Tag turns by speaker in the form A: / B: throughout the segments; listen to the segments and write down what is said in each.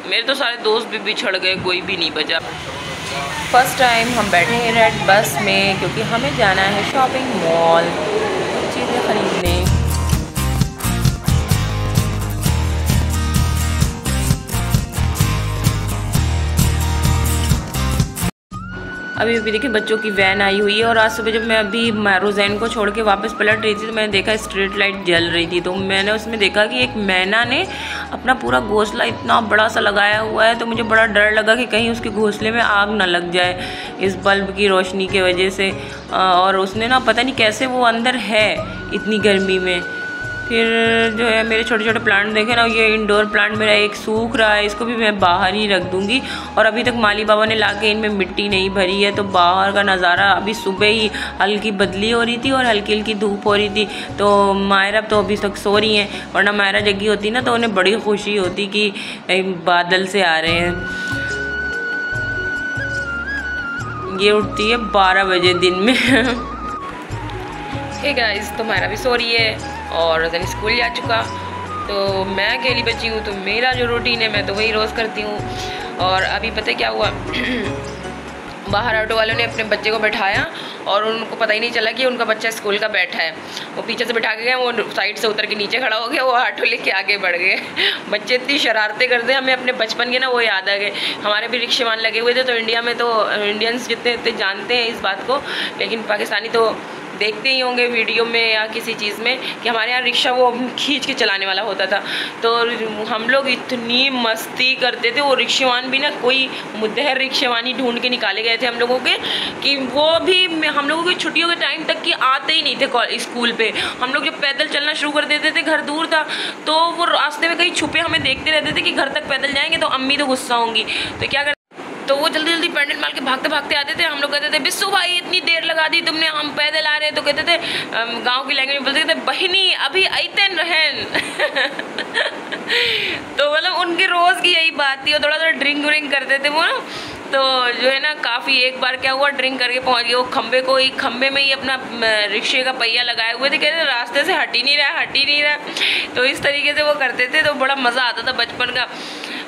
A: मेरे तो सारे दोस्त भी बिछड़ गए, कोई भी नहीं बचा। फर्स्ट टाइम हम बैठे हैं रेड बस में, क्योंकि हमें जाना है शॉपिंग मॉल, कुछ चीज़ें खरीदने। अभी देखिए बच्चों की वैन आई हुई है, और आज सुबह जब मैं अभी रोज़ैन को छोड़ के वापस पलट रही थी तो मैंने देखा स्ट्रीट लाइट जल रही थी। तो मैंने उसमें देखा कि एक मैना ने अपना पूरा घोंसला इतना बड़ा सा लगाया हुआ है, तो मुझे बड़ा डर लगा कि कहीं उसके घोंसले में आग ना लग जाए इस बल्ब की रोशनी की वजह से। और उसने ना पता नहीं कैसे वो अंदर है इतनी गर्मी में। फिर जो है मेरे छोटे छोटे प्लांट देखे ना, ये इंडोर प्लांट मेरा एक सूख रहा है, इसको भी मैं बाहर ही रख दूँगी। और अभी तक माली बाबा ने लाके इनमें मिट्टी नहीं भरी है, तो बाहर का नज़ारा अभी सुबह ही हल्की बदली हो रही थी और हल्की हल्की धूप हो रही थी। तो मायरा तो अभी तक सो रही हैं, वरना मायरा जगी होती ना तो उन्हें बड़ी खुशी होती कि बादल से आ रहे हैं। ये उठती है 12 बजे दिन में। हे गाइस, तो मायरा भी सो रही है और रोज़न स्कूल जा चुका, तो मैं अकेली बची हूँ। तो मेरा जो रूटीन है मैं तो वही रोज़ करती हूँ। और अभी पता है क्या हुआ, बाहर ऑटो वालों ने अपने बच्चे को बैठाया और उनको पता ही नहीं चला कि उनका बच्चा स्कूल का बैठा है। वो पीछे से बैठा के गए, वो साइड से उतर के नीचे खड़ा हो गया, वो ऑटो लेके आगे बढ़ गए। बच्चे इतनी शरारतें करते हैं, हमें अपने बचपन के ना वो याद आ गए। हमारे भी रिक्शेवान लगे हुए थे, तो इंडिया में तो इंडियंस जितने जानते हैं इस बात को, लेकिन पाकिस्तानी तो देखते ही होंगे वीडियो में या किसी चीज़ में कि हमारे यहाँ रिक्शा वो खींच के चलाने वाला होता था। तो हम लोग इतनी मस्ती करते थे, वो रिक्शेवान भी ना कोई मुद्दहर रिक्शेवानी ढूंढ के निकाले गए थे हम लोगों के, कि वो भी हम लोगों की छुट्टियों के टाइम तक कि आते ही नहीं थे स्कूल पे। हम लोग जब पैदल चलना शुरू कर देते थे, घर दूर था, तो वो रास्ते में कहीं छुपे हमें देखते रहते थे कि घर तक पैदल जाएंगे तो अम्मी तो गुस्सा होंगी। तो क्या तो वो जल्दी जल्दी पैंडल मार के भागते भागते आते थे। हम लोग कहते थे बिस्सू भाई इतनी देर लगा दी तुमने, हम पैदल आ रहे। तो कहते थे गांव की लैंग्वेज में बोलते थे बहिनी अभी आइतन रहन। तो मतलब उनके रोज़ की यही बात थी। और थोड़ा थोड़ा ड्रिंक व्रिंक करते थे वो ना, तो जो है ना काफ़ी एक बार क्या हुआ, ड्रिंक करके पहुंच गए वो खंबे में ही अपना रिक्शे का पहिया लगाए हुए थे। कहते रास्ते से हट ही नहीं रहा। तो इस तरीके से वो करते थे, तो बड़ा मज़ा आता था बचपन का।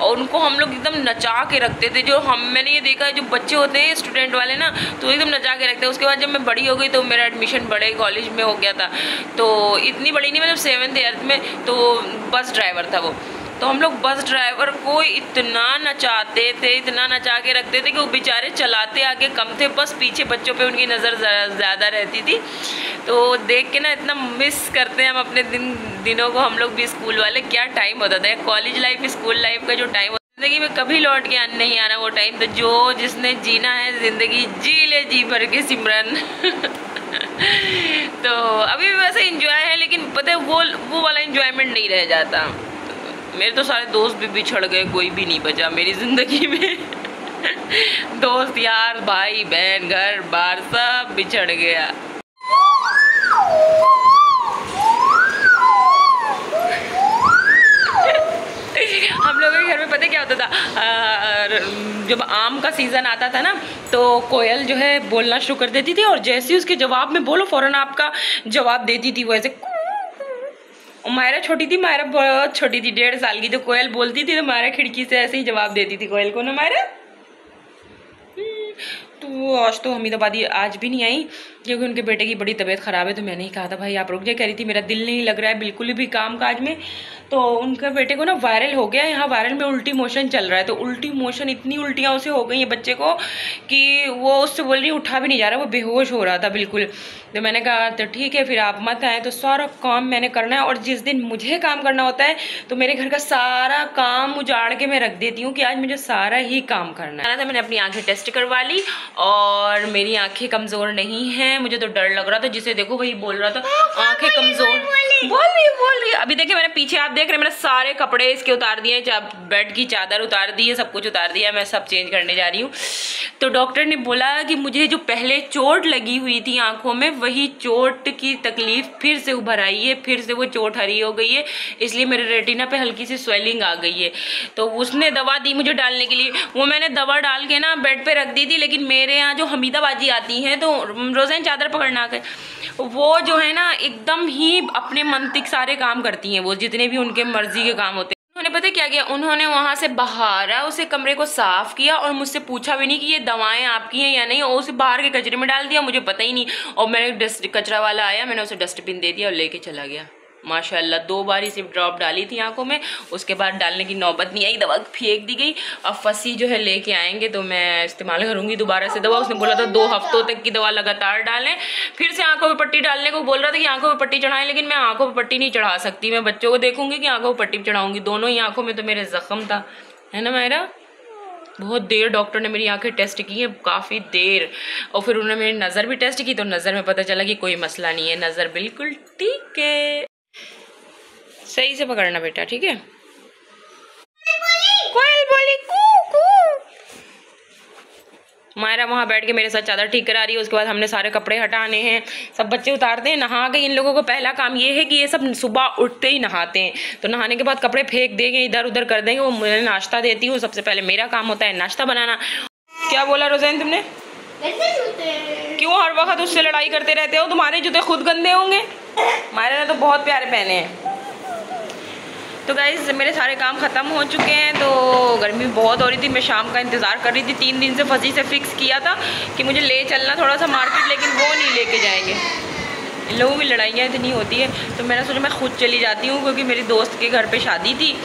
A: और उनको हम लोग एकदम नचा के रखते थे। जो मैंने ये देखा है जो बच्चे होते हैं स्टूडेंट वाले ना, तो एकदम नचा के रखते हैं। उसके बाद जब मैं बड़ी हो गई तो मेरा एडमिशन बड़े कॉलेज में हो गया था, तो इतनी बड़ी नहीं, मतलब 7th 8th में, तो बस ड्राइवर था वो। तो हम लोग बस ड्राइवर को इतना नचाते थे, इतना नचा के रखते थे कि वो बेचारे चलाते आगे कम थे, बस पीछे बच्चों पे उनकी नज़र ज़्यादा रहती थी। तो देख के ना इतना मिस करते हैं हम अपने दिनों को। हम लोग भी स्कूल वाले, क्या टाइम होता था, कॉलेज लाइफ स्कूल लाइफ का जो टाइम होता है, ज़िंदगी में कभी लौट के नहीं आना वो टाइम। तो जो जिसने जीना है ज़िंदगी जी ले, जी भर के सिमरन। तो अभी भी वैसे इंजॉय है, लेकिन पता है वो वाला इंजॉयमेंट नहीं रह जाता। मेरे तो सारे दोस्त भी बिछड़ गए, कोई भी नहीं बचा मेरी ज़िंदगी में। दोस्त यार भाई बहन घर बार सब बिछड़ गया। हम लोगों के घर में पता क्या होता था, जब आम का सीज़न आता था ना, तो कोयल जो है बोलना शुरू कर देती थी, और जैसे ही उसके जवाब में बोलो फ़ौरन आपका जवाब देती थी वो ऐसे। मायरा छोटी थी, मायरा बहुत छोटी थी, 1.5 साल की। तो कोयल बोलती थी तो मायरा खिड़की से ऐसे ही जवाब देती थी कोयल को ना मायरा। तो आज तो हमीदाबादी आज भी नहीं आई, क्योंकि उनके बेटे की बड़ी तबीयत ख़राब है। तो मैंने ही कहा था भाई आप रुक जाए, कह रही थी मेरा दिल नहीं लग रहा है बिल्कुल भी काम काज में। तो उनके बेटे को ना वायरल हो गया, यहाँ वायरल में उल्टी मोशन चल रहा है। तो उल्टी मोशन इतनी उल्टियाँ उसे हो गई हैं बच्चे को कि वो उससे बोल रही उठा भी नहीं जा रहा, वो बेहोश हो रहा था बिल्कुल। तो मैंने कहा तो ठीक है फिर आप मत आए, तो सारा काम मैंने करना है। और जिस दिन मुझे काम करना होता है तो मेरे घर का सारा काम उजाड़ के मैं रख देती हूँ कि आज मुझे सारा ही काम करना है। मैंने अपनी आंखें टेस्ट करवा ली और मेरी आंखें कमज़ोर नहीं हैं। मुझे तो डर लग रहा था, जिसे देखो वही बोल रहा था आंखें कमज़ोर। बोल रही है। अभी देखिए मैंने पीछे, आप देख रहे हैं, मैंने सारे कपड़े इसके उतार दिए, बेड की चादर उतार दी है, सब कुछ उतार दिया, मैं सब चेंज करने जा रही हूँ। तो डॉक्टर ने बोला कि मुझे जो पहले चोट लगी हुई थी आंखों में, वही चोट की तकलीफ फिर से उभर आई है, फिर से वो चोट हरी हो गई है, इसलिए मेरे रेटिना पे हल्की सी स्वेलिंग आ गई है। तो उसने दवा दी मुझे डालने के लिए, वो मैंने दवा डाल के ना बेड पे रख दी थी। लेकिन मेरे यहाँ जो हमीदाबाजी आती हैं तो रोज़ान चादर पकड़ना कर, वो जो है ना एकदम ही अपने मंतिक सारे काम करती हैं, वो जितने भी उनके मर्जी के काम होते हैं। उन्होंने पता क्या किया उन्होंने, वहाँ से बहारा उसे कमरे को साफ किया और मुझसे पूछा भी नहीं कि ये दवाएं आपकी हैं या नहीं, और उसे बाहर के कचरे में डाल दिया, मुझे पता ही नहीं। और मैंने कचरा वाला आया, मैंने उसे डस्टबिन दे दिया और लेके चला गया। माशाल्लाह 2 बार ही सिर्फ ड्रॉप डाली थी आंखों में, उसके बाद डालने की नौबत नहीं आई, दवा फेंक दी गई। अब फसी जो है लेके आएंगे तो मैं इस्तेमाल करूंगी दोबारा से दवा। उसने बोला था 2 हफ्तों तक की दवा लगातार डालें। फिर से आंखों पे पट्टी डालने को बोल रहा था कि आंखों पे पट्टी चढ़ाएं, लेकिन मैं आंखों पे पट्टी नहीं चढ़ा सकती। मैं बच्चों को देखूंगी कि आंखों पे पट्टी चढ़ाऊंगी, दोनों ही आंखों में तो मेरे जख्म था, है ना मेरा। बहुत देर डॉक्टर ने मेरी आंखें टेस्ट की है, काफ़ी देर, और फिर उन्होंने मेरी नज़र भी टेस्ट की तो नज़र में पता चला कि कोई मसला नहीं है, नज़र बिल्कुल ठीक है। सही से पकड़ना बेटा, ठीक है। कोयल बोली कू कू। मायरा वहाँ बैठ के मेरे साथ चादर ठीक करा रही है। उसके बाद हमने सारे कपड़े हटाने हैं, सब बच्चे उतारते हैं, नहा गए। इन लोगों को पहला काम ये है कि ये सब सुबह उठते ही नहाते हैं, तो नहाने के बाद कपड़े फेंक देंगे, इधर उधर कर देंगे। वो मुझे नाश्ता देती हूँ, सबसे पहले मेरा काम होता है नाश्ता बनाना। क्या बोला रोज़ैन तुमने? क्यों हर वक्त उससे लड़ाई करते रहते हो? तुम्हारे जूते खुद गंदे होंगे। मायरा ने तो बहुत प्यारे पहने हैं। तो गाइस मेरे सारे काम ख़त्म हो चुके हैं। तो गर्मी बहुत हो रही थी, मैं शाम का इंतज़ार कर रही थी। 3 दिन से फसी से फिक्स किया था कि मुझे ले चलना थोड़ा सा मार्केट, लेकिन वो नहीं लेके जाएंगे। इन लोगों की लड़ाइयाँ इतनी होती है, तो मैंने सोचा मैं खुद चली जाती हूँ, क्योंकि मेरी दोस्त के घर पे शादी थी,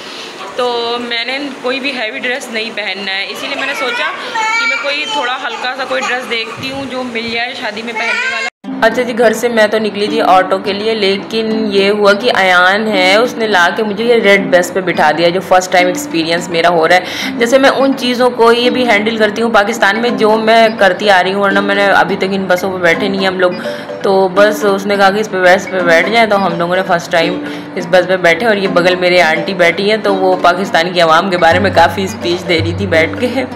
A: तो मैंने कोई भी हैवी ड्रेस नहीं पहनना है। इसीलिए मैंने सोचा कि मैं कोई थोड़ा हल्का सा कोई ड्रेस देखती हूँ जो मिल जाए शादी में पहनने वाला। अच्छा जी, घर से मैं तो निकली थी ऑटो के लिए, लेकिन ये हुआ कि अयान है, उसने ला के मुझे ये रेड बस पे बिठा दिया, जो फर्स्ट टाइम एक्सपीरियंस मेरा हो रहा है। जैसे मैं उन चीज़ों को ये भी हैंडल करती हूँ पाकिस्तान में, जो मैं करती आ रही हूँ, वरना मैंने अभी तक इन बसों पे बैठे नहीं हम लोग। तो बस उसने कहा कि इस पे बस पे बैठ जाए, तो हम लोगों ने फर्स्ट टाइम इस बस पे बैठे। और ये बगल मेरे आंटी बैठी हैं, तो वो पाकिस्तान की आवाम के बारे में काफ़ी स्पीच दे रही थी बैठ के,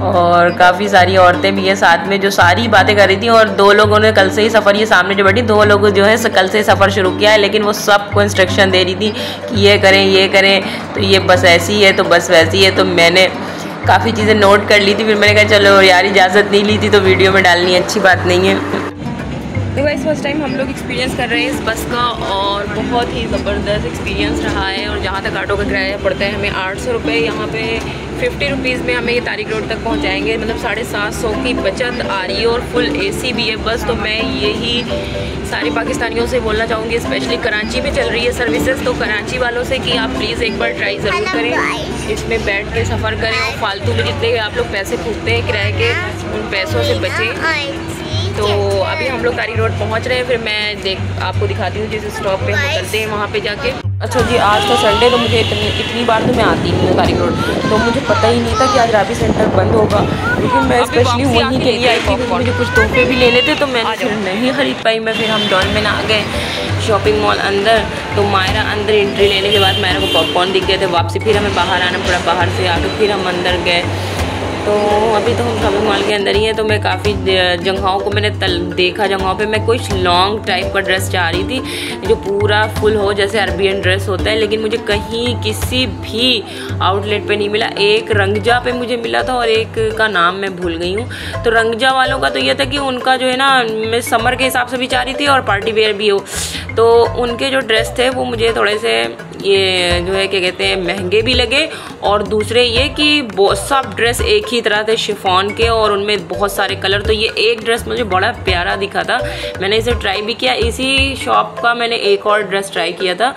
A: और काफ़ी सारी औरतें भी हैं साथ में जो सारी बातें कर रही थी। और 2 लोगों ने कल से ही सफ़र, ये सामने जो बैठी 2 लोग जो है कल से सफ़र शुरू किया है, लेकिन वो सबको इंस्ट्रक्शन दे रही थी कि ये करें, तो ये बस ऐसी है तो बस वैसी है। तो मैंने काफ़ी चीज़ें नोट कर ली थी, फिर मैंने कहा चलो यार, इजाज़त नहीं ली थी तो वीडियो में डालनी अच्छी बात नहीं है। तो गाइस फर्स्ट टाइम हम लोग एक्सपीरियंस कर रहे हैं इस बस का, और बहुत ही ज़बरदस्त एक्सपीरियंस रहा है। और जहाँ तक ऑटो का किराया पड़ता है हमें 800 रुपये, यहाँ पे 50 रुपीज़ में हमें ये तारिक रोड तक पहुँचाएंगे, मतलब 750 की बचत आ रही है, और फुल AC भी है बस। तो मैं यही सारे पाकिस्तानियों से बोलना चाहूँगी, स्पेशली कराची में चल रही है सर्विसेज, तो कराची वालों से कि आप प्लीज़ एक बार ट्राई ज़रूर करें, इसमें बैठ के सफ़र करें, और फालतू में जितने आप लोग पैसे फूकते हैं किराए के, उन पैसों से बचें। तो अभी हम लोग तारिक रोड पहुंच रहे हैं, फिर मैं आपको दिखाती हूँ जिस स्टॉप पे हम उतरते हैं वहाँ पे जाके। अच्छा जी, आज तो संडे, तो मुझे इतनी बार तो मैं आती नहीं हूँ तारिक रोड, तो मुझे पता ही नहीं था कि आज राबी सेंटर बंद होगा, लेकिन मैं स्पेशली वहीं के लिए आई थी, मुझे कुछ तोहफे भी लेने थे, तो मैंने फिर नहीं खरीद पाई। मैं फिर हम डॉन में आ गए शॉपिंग मॉल अंदर। तो मायरा अंदर एंट्री लेने के बाद मायरा को पॉपकॉर्न दिख गए थे, वापसी फिर हमें बाहर आना पड़ा, बाहर से आके फिर हम अंदर गए। तो अभी तो हम शॉपिंग मॉल के अंदर ही हैं। तो मैं काफ़ी जगहों को मैंने देखा, जगहों पे मैं कुछ लॉन्ग टाइप का ड्रेस चाह रही थी जो पूरा फुल हो, जैसे अरबियन ड्रेस होता है, लेकिन मुझे कहीं किसी भी आउटलेट पे नहीं मिला। एक रंगजा पे मुझे मिला था और एक का नाम मैं भूल गई हूँ। तो रंगजा वालों का तो ये था कि उनका जो है ना, मैं समर के हिसाब से भी चाह रही थी और पार्टी वेयर भी हो, तो उनके जो ड्रेस थे वो मुझे थोड़े से ये जो है क्या कहते हैं महंगे भी लगे, और दूसरे ये कि सब ड्रेस एक ही तरह थे शिफॉन के, और उनमें बहुत सारे कलर। तो ये एक ड्रेस मुझे बड़ा प्यारा दिखा था, मैंने इसे ट्राई भी किया। इसी शॉप का मैंने एक और ड्रेस ट्राई किया था,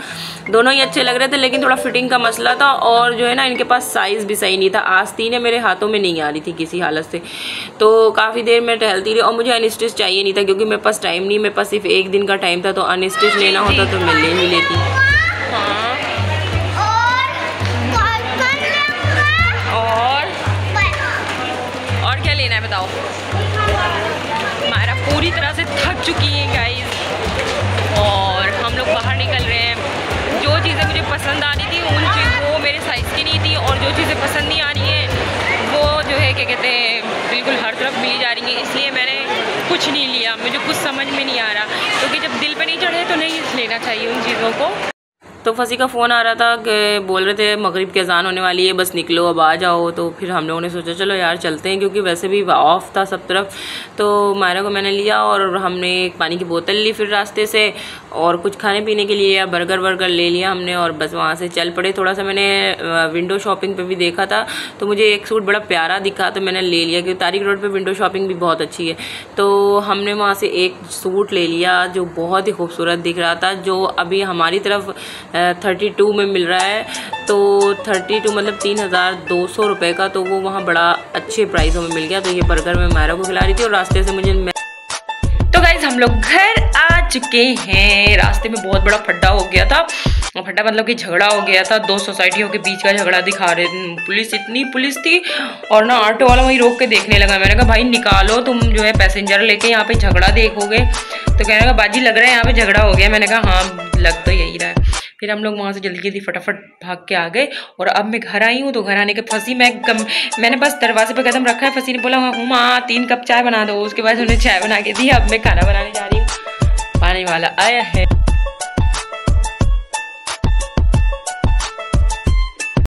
A: दोनों ही अच्छे लग रहे थे, लेकिन थोड़ा फिटिंग का मसला था, और जो है ना इनके पास साइज़ भी सही नहीं था। आस्तीन है मेरे हाथों में नहीं आ रही थी किसी हालत से, तो काफ़ी देर मैं टहलती रही। और मुझे अनस्टिच चाहिए नहीं था, क्योंकि मेरे पास टाइम नहीं, मेरे पास सिर्फ 1 दिन का टाइम था, तो अनस्टिच लेना होता तो मैं ले ही लेती। हाँ, और क्या लेना है बताओ। हमारा पूरी तरह से थक चुकी है गाइस, और हम लोग बाहर निकल रहे हैं। जो चीज़ें मुझे पसंद आ रही थी वो मेरे साइज़ की नहीं थी, और जो चीज़ें पसंद नहीं आ रही हैं वो जो है क्या कहते हैं बिल्कुल हर तरफ मिली जा रही हैं। इसलिए मैंने कुछ नहीं लिया, मुझे कुछ समझ में नहीं आ रहा, क्योंकि जब दिल पे नहीं चढ़े तो नहीं लेना चाहिए उन चीज़ों को। तो फंसी का फ़ोन आ रहा था कि बोल रहे थे मगरिब की अजान होने वाली है, बस निकलो अब आ जाओ। तो फिर हम लोगों ने सोचा चलो यार चलते हैं, क्योंकि वैसे भी ऑफ था सब तरफ। तो मायरा को मैंने लिया और हमने एक पानी की बोतल ली फिर रास्ते से, और कुछ खाने पीने के लिए या बर्गर ले लिया हमने, और बस वहाँ से चल पड़े। थोड़ा सा मैंने विंडो शॉपिंग पे भी देखा था, तो मुझे एक सूट बड़ा प्यारा दिखा तो मैंने ले लिया, क्योंकि तारिक रोड पे विंडो शॉपिंग भी बहुत अच्छी है। तो हमने वहाँ से एक सूट ले लिया जो बहुत ही खूबसूरत दिख रहा था, जो अभी हमारी तरफ 32 में मिल रहा है। तो 32 मतलब 3200 रुपये का, तो वो वहाँ बड़ा अच्छे प्राइसों में मिल गया। तो ये बर्गर मैं मायरा को खिला रही थी और रास्ते से तो गाइस हम लोग घर आ चुके हैं। रास्ते में बहुत बड़ा फड्डा हो गया था, फड्डा मतलब कि झगड़ा हो गया था, दो सोसाइटियों के बीच का झगड़ा दिखा रहे। पुलिस, इतनी पुलिस थी, और ना ऑटो वाला वहीं रोक के देखने लगा। मैंने कहा भाई निकालो, तुम जो है पैसेंजर लेके यहाँ पे झगड़ा देखोगे। तो कहने लगा बाजी लग रहा है यहाँ पे झगड़ा हो गया। मैंने कहा हाँ लग तो यही रहा है। फिर हम लोग वहाँ से जल्दी जल्दी फटाफट भाग के आ गए, और अब मैं घर आई हूँ। तो घर आने के फंसी मैंने बस दरवाजे पे कदम रखा है, फंसी ने बोला हूँ माँ 3 कप चाय बना दो। उसके बाद उन्हें चाय बना के दी। अब मैं खाना बनाने जा रही हूँ, पानी वाला आया है।